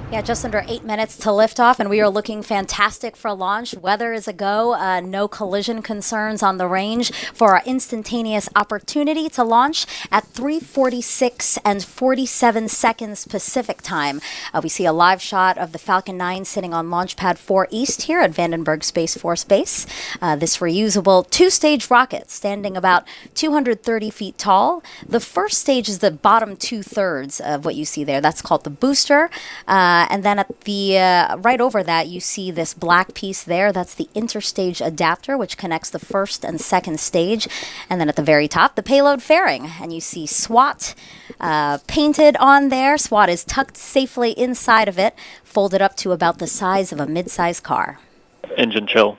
Yeah, just under 8 minutes to liftoff, and we are looking fantastic for launch. Weather is a go. No collision concerns on the range for our instantaneous opportunity to launch at 3:46 and 47 seconds Pacific time. We see a live shot of the Falcon 9 sitting on Launch Pad 4 East here at Vandenberg Space Force Base. This reusable two-stage rocket standing about 230 feet tall. The first stage is the bottom two-thirds of what you see there. That's called the booster. And then at the right over that, you see this black piece there. That's the interstage adapter, which connects the first and second stage. And then at the very top, the payload fairing. And you see SWOT painted on there. SWOT is tucked safely inside of it, folded up to about the size of a mid-size car. Engine chill.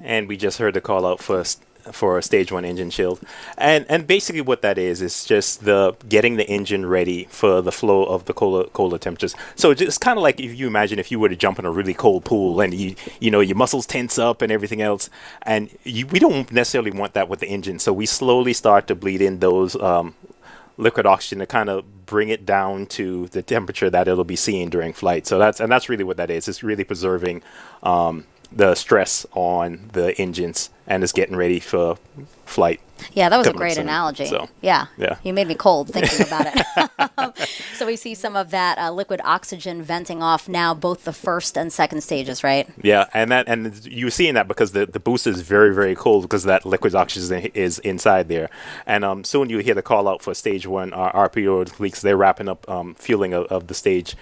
And we just heard the call out for stage 1 engine shield, and basically what that is just the getting the engine ready for the flow of the colder temperatures. So it's kind of like if you imagine if you were to jump in a really cold pool and you know your muscles tense up and everything else, and we don't necessarily want that with the engine. So we slowly start to bleed in those liquid oxygen to kind of bring it down to the temperature that it'll be seeing during flight. So that's really what that is. It's really preserving the stress on the engines, and it's getting ready for flight. Yeah, that was a great analogy. So, yeah, yeah, you made me cold thinking about it. So we see some of that liquid oxygen venting off now, both the first and second stages, right? Yeah, and you're seeing that because the booster is very, very cold because that liquid oxygen is inside there. And soon you'll hear the call out for stage 1 RPO leaks. They're wrapping up fueling of the stage.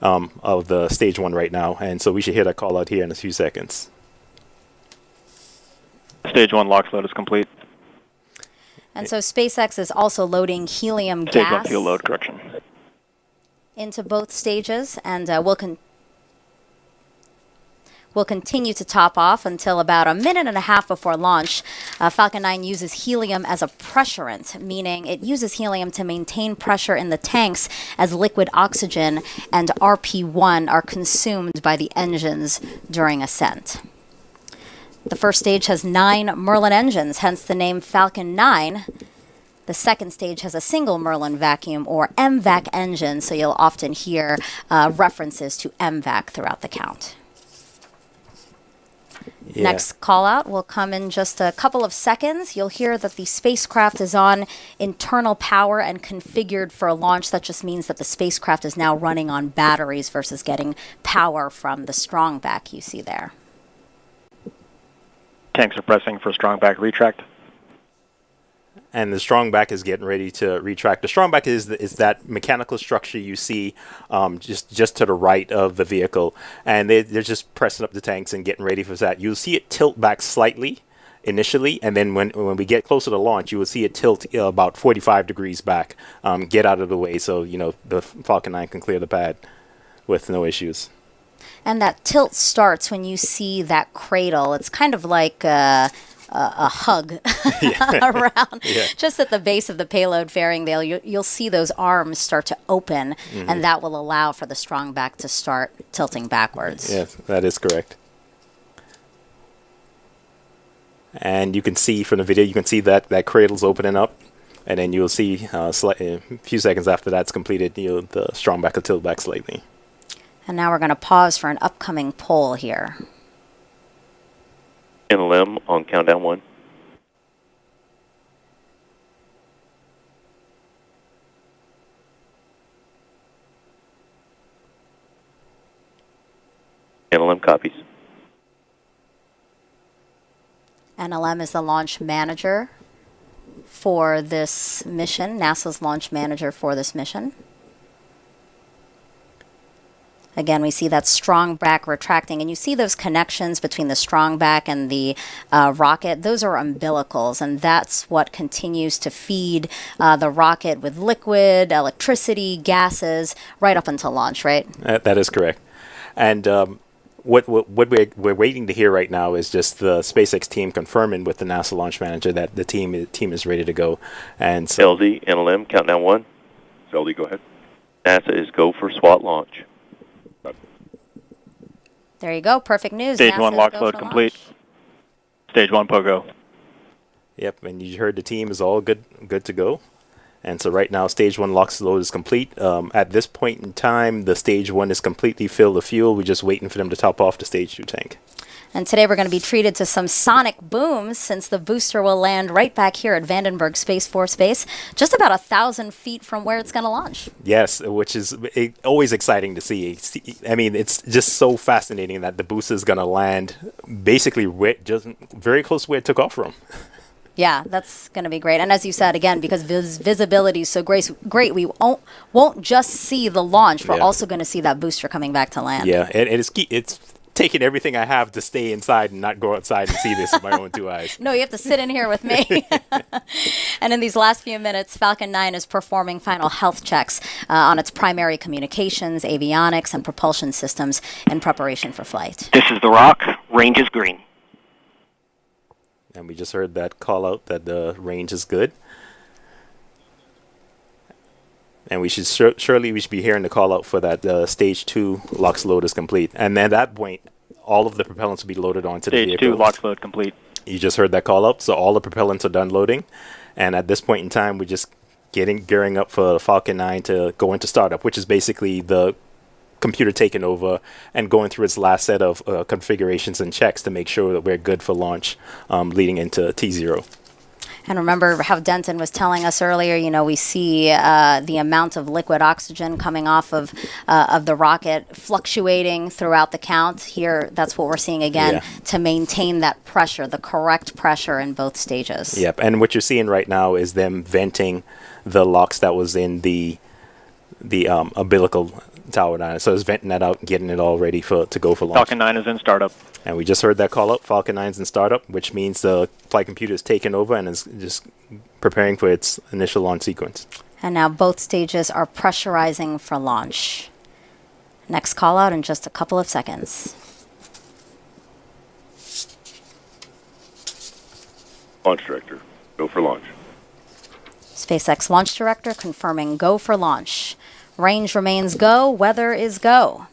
Of the stage 1 right now, and so we should hear that call out here in a few seconds. Stage 1 LOX load is complete. And so SpaceX is also loading helium Stage 1 gas fuel load, correction. into both stages, and we'll continue to top off until about a minute and a half before launch. Falcon 9 uses helium as a pressurant, meaning it uses helium to maintain pressure in the tanks as liquid oxygen and RP1 are consumed by the engines during ascent. The first stage has 9 Merlin engines, hence the name Falcon 9. The second stage has a single Merlin vacuum or MVAC engine, so you'll often hear references to MVAC throughout the count. Yeah. Next call out will come in just a couple of seconds. You'll hear that the spacecraft is on internal power and configured for a launch. That just means that the spacecraft is now running on batteries versus getting power from the strong back you see there. Tanks are pressing for strong back retract. And the strong back is getting ready to retract. The strong back is that mechanical structure you see just to the right of the vehicle. And they're just pressing up the tanks and getting ready for that. You'll see it tilt back slightly initially, and then when we get closer to launch, you will see it tilt about 45 degrees back, get out of the way so the Falcon 9 can clear the pad with no issues. And that tilt starts when you see that cradle. It's kind of like a hug around just at the base of the payload fairing there. You'll see those arms start to open, and that will allow for the strong back to start tilting backwards. Yeah, that is correct. And you can see from the video, you can see that cradle's opening up, and then you'll see a few seconds after that's completed, the strong back will tilt back slightly. And now we're going to pause for an upcoming poll here. NLM on countdown 1. NLM copies. NLM is the launch manager for this mission, NASA's launch manager for this mission. Again, we see that strong back retracting, and you see those connections between the strong back and the rocket. Those are umbilicals, and that's what continues to feed the rocket with liquid, electricity, gases, right up until launch, right? That is correct. And what we're waiting to hear right now is just the SpaceX team confirming with the NASA launch manager that the team is ready to go. And so LD, NLM, countdown 1. LD, go ahead. NASA is go for SWOT launch. There you go. Perfect news. Stage NASA 1 LOX load complete. Stage 1 POGO. Yep, and you heard the team is all good to go. And so right now, stage 1 LOX load is complete. At this point in time, the stage 1 is completely filled with fuel. We're just waiting for them to top off the stage 2 tank. And today we're going to be treated to some sonic booms since the booster will land right back here at Vandenberg Space Force Base, just about 1,000 feet from where it's going to launch. Yes, which is always exciting to see. I mean, it's just so fascinating that the booster is going to land basically just very close to where it took off from. Yeah, that's going to be great. And as you said, again, because visibility is so great, we won't just see the launch. We're also going to see that booster coming back to land. Yeah, and it's taking everything I have to stay inside and not go outside and see this with my own 2 eyes. No, you have to sit in here with me. And in these last few minutes, Falcon 9 is performing final health checks on its primary communications, avionics, and propulsion systems in preparation for flight. This is The Rock. Range is green. And we just heard that call out that the range is good. And we should surely we should be hearing the call out for that stage 2 LOX load is complete. And then at that point, all of the propellants will be loaded onto the vehicle. Stage 2 LOX load complete. You just heard that call out. So all the propellants are done loading. And at this point in time, we're just gearing up for the Falcon 9 to go into startup, which is basically the computer taking over and going through its last set of configurations and checks to make sure that we're good for launch leading into T0. And remember how Denton was telling us earlier, you know, we see the amount of liquid oxygen coming off of the rocket fluctuating throughout the count. Here, that's what we're seeing again to maintain that pressure, the correct pressure in both stages. Yep, and what you're seeing right now is them venting the LOX that was in the umbilical tower down. So it's venting that out and getting it all ready to go for launch. Falcon 9 is in startup. And we just heard that call up. Falcon 9's in startup, which means the flight computer is taking over and is just preparing for its initial launch sequence. And now both stages are pressurizing for launch. Next call out in just a couple of seconds. Launch director, go for launch. SpaceX launch director confirming go for launch. Range remains go, weather is go.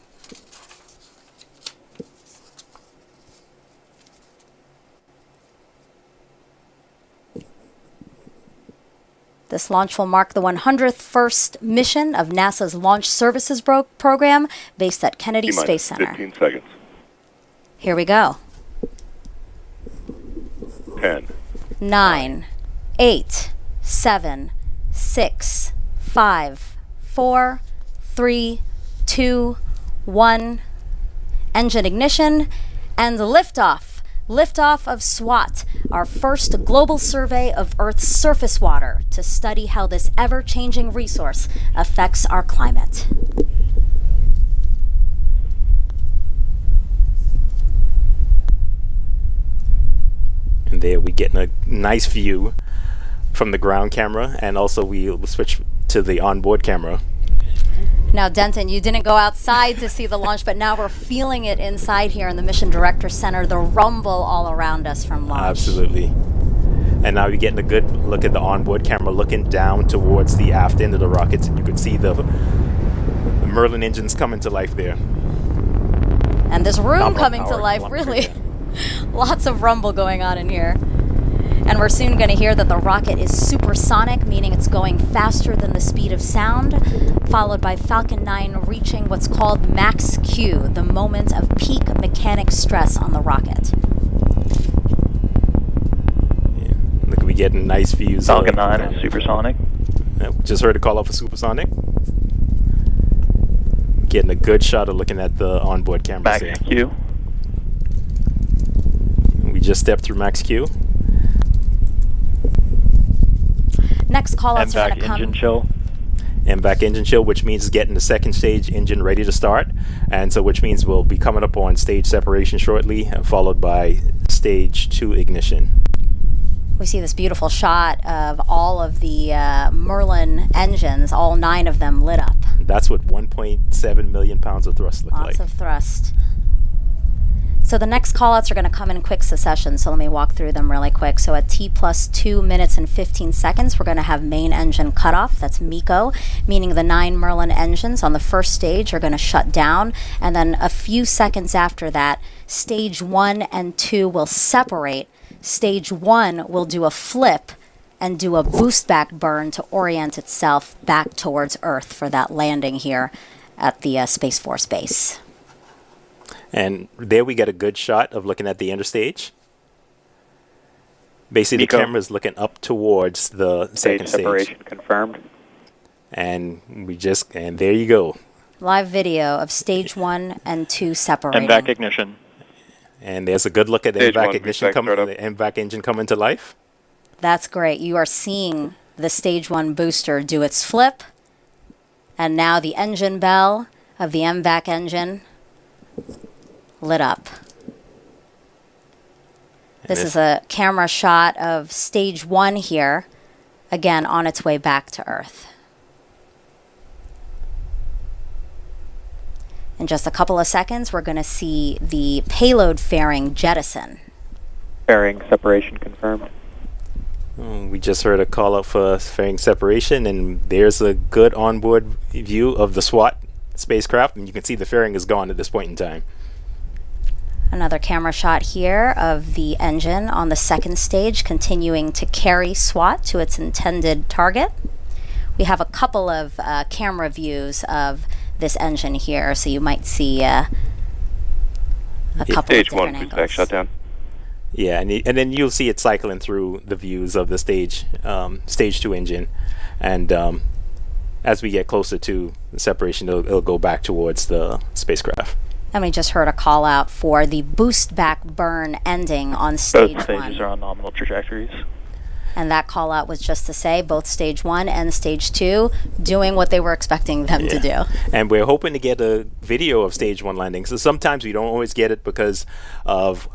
This launch will mark the 100th first mission of NASA's Launch Services program based at Kennedy Space Center. 15 seconds. Here we go. 10. 9, 8, 7, 6, 5, 4, 3, 2, 1. Engine ignition and liftoff. Liftoff of SWOT, our first global survey of Earth's surface water to study how this ever-changing resource affects our climate. And there we get a nice view from the ground camera, and also we switch to the onboard camera. Now, Denton, you didn't go outside to see the launch, but now we're feeling it inside here in the Mission Director Center, the rumble all around us from launch. Absolutely. And now you're getting a good look at the onboard camera looking down towards the aft end of the rockets, and you can see the Merlin engines coming to life there. And this room Nominal coming to power life, kilometers, really. yeah. Lots of rumble going on in here. And we're soon going to hear that the rocket is supersonic, meaning it's going faster than the speed of sound, followed by Falcon 9 reaching what's called max Q, the moment of peak mechanic stress on the rocket. Yeah. Look, we getting nice views. Falcon 9 is supersonic. Just heard a call out for supersonic. Getting a good shot of looking at the onboard cameras Max there. Q. We just stepped through max Q. Next call-outs are going MVAC to come. engine chill. MVAC engine chill, which means it's getting the second stage engine ready to start, and so which means we'll be coming up on stage separation shortly, followed by stage 2 ignition. We see this beautiful shot of all of the Merlin engines, all 9 of them lit up. That's what 1.7 million pounds of thrust look like. Lots of thrust. So the next callouts are going to come in quick succession, so let me walk through them really quick. So at T plus 2 minutes and 15 seconds, we're going to have main engine cutoff. That's MECO, meaning the 9 Merlin engines on the first stage are going to shut down. And then a few seconds after that, stage 1 and 2 will separate. Stage 1 will do a flip and do a boost back burn to orient itself back towards Earth for that landing here at the Space Force base. And there we get a good shot of looking at the interstage. Basically, Nico. the camera's looking up towards the second stage. separation confirmed. And there you go. Live video of stage 1 and 2 separating. MVAC ignition. And there's a good look at the Stage MVAC one, ignition startup. the MVAC engine coming to life. That's great. You are seeing the stage 1 booster do its flip. And now the engine bell of the MVAC engine lit up. This is a camera shot of stage 1 here, again on its way back to Earth. In just a couple of seconds, we're going to see the payload fairing jettison. Fairing separation confirmed. We just heard a call out for fairing separation, and there's a good onboard view of the SWOT spacecraft, and you can see the fairing is gone at this point in time. Another camera shot here of the engine on the second stage continuing to carry SWOT to its intended target. We have a couple of camera views of this engine here, so you might see a couple of Stage different 1, angles. boost back shutdown. Yeah, and then you'll see it cycling through the views of the stage 2 engine, and as we get closer to the separation, it'll go back towards the spacecraft. And we just heard a call out for the boost back burn ending on Both stage stages 1. are on nominal trajectories. And that call out was just to say both stage 1 and stage 2 doing what they were expecting them to do. And we're hoping to get a video of stage 1 landing. So sometimes we don't always get it because of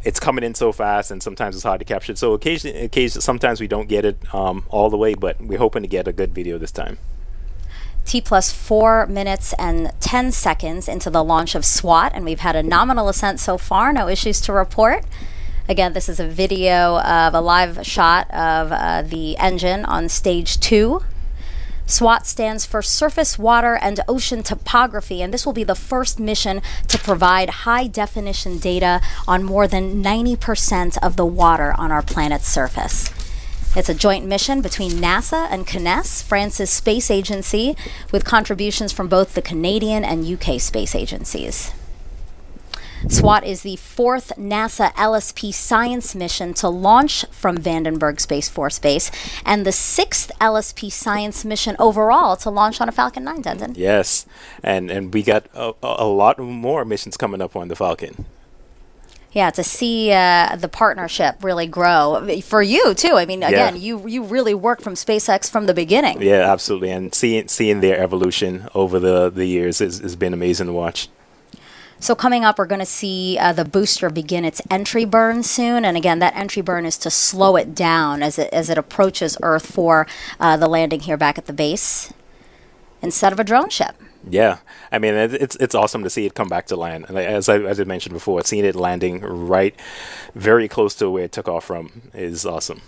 it's coming in so fast, and sometimes it's hard to capture it. So occasionally sometimes we don't get it all the way, but we're hoping to get a good video this time. T plus 4 minutes and 10 seconds into the launch of SWOT, and we've had a nominal ascent so far, no issues to report. Again, this is a video of a live shot of the engine on stage 2. SWOT stands for Surface, Water, and Ocean Topography, and this will be the first mission to provide high-definition data on more than 90% of the water on our planet's surface. It's a joint mission between NASA and CNES, France's space agency, with contributions from both the Canadian and UK space agencies. SWOT is the 4th NASA LSP science mission to launch from Vandenberg Space Force Base, and the 6th LSP science mission overall to launch on a Falcon 9, Denton. Yes, and we got a lot more missions coming up on the Falcon. Yeah, to see the partnership really grow for you too. I mean, again, you really worked from SpaceX from the beginning. Yeah, absolutely, and seeing their evolution over the years has been amazing to watch. So coming up, we're going to see the booster begin its entry burn soon, and again, that entry burn is to slow it down as it approaches Earth for the landing here back at the base instead of a drone ship. Yeah, I mean it's awesome to see it come back to land. Like, as I mentioned before, seeing it landing right, very close to where it took off from is awesome.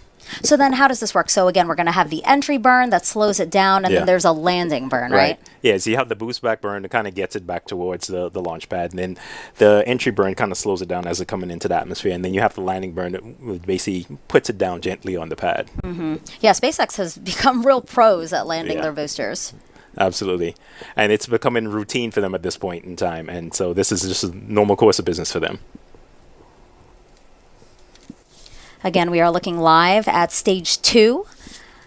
So then, how does this work? So again, we're going to have the entry burn that slows it down, and then there's a landing burn, right? Yeah, so you have the boost back burn that kind of gets it back towards the launch pad, and then the entry burn kind of slows it down as it coming into the atmosphere, and then you have the landing burn that basically puts it down gently on the pad. Mm-hmm. Yeah, SpaceX has become real pros at landing their boosters. Absolutely. And it's becoming routine for them at this point in time. And so this is just a normal course of business for them. Again, we are looking live at stage 2.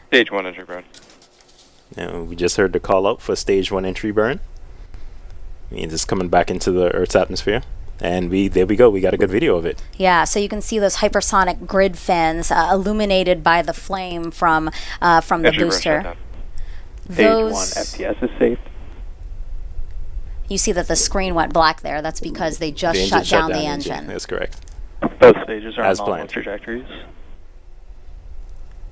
Stage 1 entry burn. Now, we just heard the call out for stage 1 entry burn. Means it's coming back into the Earth's atmosphere. And there we go. We got a good video of it. Yeah, so you can see those hypersonic grid fins illuminated by the flame from the Entry burn booster. shutdown. Stage 1 FPS is safe. You see that the screen went black there. That's because they just The shut down the engine. engine. That's correct. Both stages are on As nominal planned. trajectories.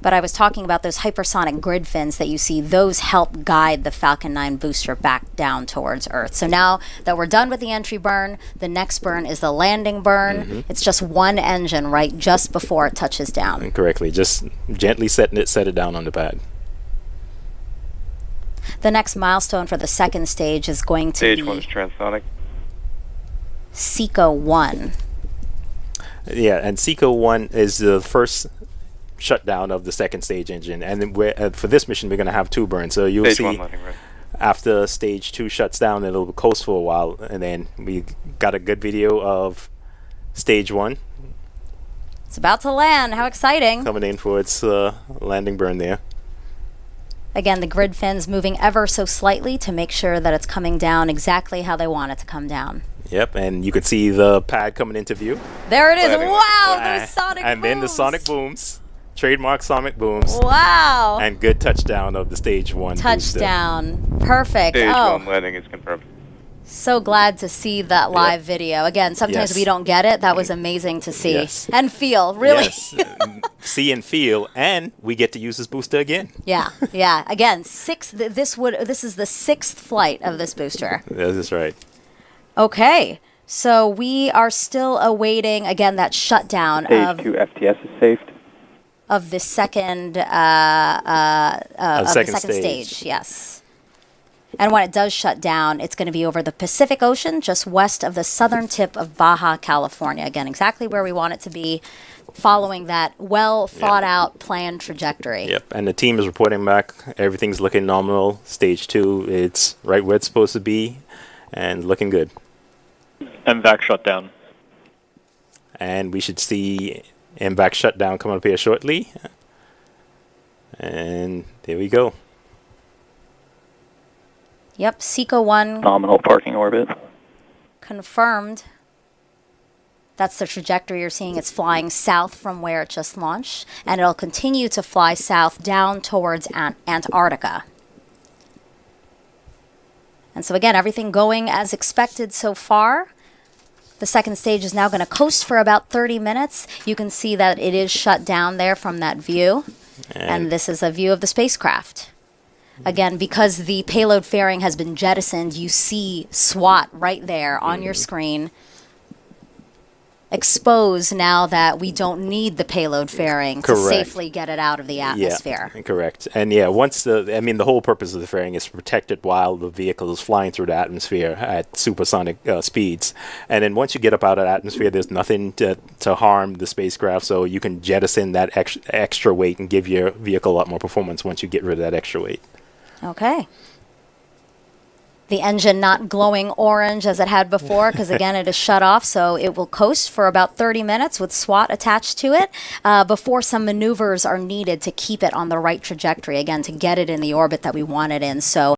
But I was talking about those hypersonic grid fins that you see. Those help guide the Falcon 9 booster back down towards Earth. So now that we're done with the entry burn, the next burn is the landing burn. Mm-hmm. It's just one engine right just before it touches down. And correctly. Just gently set it down on the pad. The next milestone for the second stage is going to Stage be 1 is transonic. SECO 1. Yeah, and SECO 1 is the first shutdown of the second stage engine. And then for this mission, we're going to have 2 burns. So you'll Stage see 1 landing ready. after stage 2 shuts down, it'll coast for a while. And then we got a good video of stage 1 It's about to land. How exciting. coming in for its landing burn there. Again, the grid fins moving ever so slightly to make sure that it's coming down exactly how they want it to come down. Yep, and you can see the pad coming into view. There it is. Landing. Wow, those sonic And booms. then the sonic booms. Trademark sonic booms. Wow. And good touchdown of the stage 1 booster. Touchdown. Perfect. Stage Oh, 1 landing is confirmed. so glad to see that live video. Again, sometimes Yes. we don't get it. That was amazing to see Yes. and feel, really. Yes. See and feel, and we get to use this booster again. Yeah, yeah. Again, this is the 6th flight of this booster. That is right. Okay. So we are still awaiting, again, that shutdown Stage 2 FTS is saved. of the second second stage. Yes. And when it does shut down, it's going to be over the Pacific Ocean, just west of the southern tip of Baja California. Again, exactly where we want it to be, following that well thought out planned trajectory. Yep, and the team is reporting back. Everything's looking nominal. Stage 2, it's right where it's supposed to be, and looking good. MVAC shutdown. And we should see MVAC shutdown coming up here shortly. And there we go. Yep, SECO 1 Nominal parking orbit. confirmed. That's the trajectory you're seeing. It's flying south from where it just launched, and it'll continue to fly south down towards Antarctica. And so again, everything going as expected so far. The second stage is now going to coast for about 30 minutes. You can see that it is shut down there from that view. And this is a view of the spacecraft. Again, because the payload fairing has been jettisoned, you see SWOT right there on your screen. Exposed now that we don't need the payload fairing to Correct. safely get it out of the atmosphere. Yeah, correct. And yeah, once the whole purpose of the fairing is to protect it while the vehicle is flying through the atmosphere at supersonic speeds. And then once you get up out of the atmosphere, there's nothing to harm the spacecraft, so you can jettison that extra weight and give your vehicle a lot more performance once you get rid of that extra weight. Okay. The engine not glowing orange as it had before because, again, it is shut off, so it will coast for about 30 minutes with SWOT attached to it before some maneuvers are needed to keep it on the right trajectory, again, to get it in the orbit that we want it in. So